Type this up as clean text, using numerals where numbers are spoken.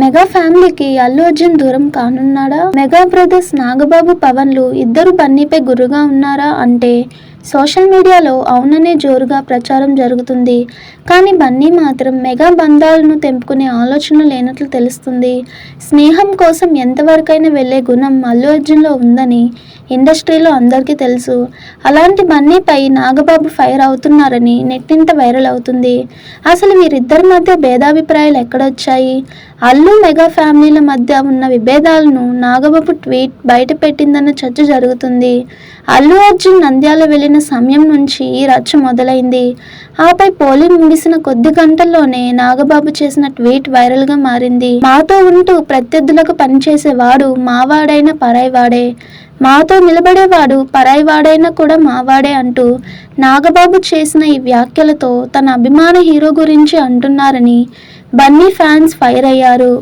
Mega ఫ్యామిలీకి అల్లు అర్జున్ దూరం కానున్నాడా? Mega brothers Nagababu, పవన్లు ఇద్దరు బన్నీపై గురుగా ఉన్నారా అంటే సోషల్ మీడియాలో అవుననే జోరుగా ప్రచారం జరుగుతుంది. కానీ బన్నీ మాత్రం మెగా బంధాలను తెంపుకునే ఆలోచన లేనట్లు తెలుస్తుంది. స్నేహం కోసం ఎంతవరకైనా వెళ్లే గుణం అల్లు అర్జున్లో ఉందని ఇండస్ట్రీలో అందరికీ తెలుసు. అలాంటి బన్నీపై నాగబాబు ఫైర్ అవుతున్నారని నెట్టింట వైరల్ అవుతుంది. అసలు వీరిద్దరి మధ్య భేదాభిప్రాయాలు ఎక్కడొచ్చాయి? అల్లు మెగా ఫ్యామిలీల మధ్య ఉన్న విభేదాలను నాగబాబు ట్వీట్ బయట పెట్టిందన్న చర్చ జరుగుతుంది. అల్లు అర్జున్ నంద్యాల వెళ్లిన సమయం నుంచి ఈ రచ్చ మొదలైంది. ఆపై పోలింగ్ ముగిసిన కొద్ది గంటల్లోనే నాగబాబు చేసిన ట్వీట్ వైరల్గా మారింది. మాతో ఉంటూ ప్రత్యర్థులకు పనిచేసేవాడు మావాడైన పరాయివాడే, మాతో నిలబడేవాడు పరాయివాడైనా కూడా మావాడే అంటూ నాగబాబు చేసిన ఈ వ్యాఖ్యలతో తన అభిమాన హీరో గురించి అంటున్నారని బన్నీ ఫ్యాన్స్ ఫైర్ అయ్యారు.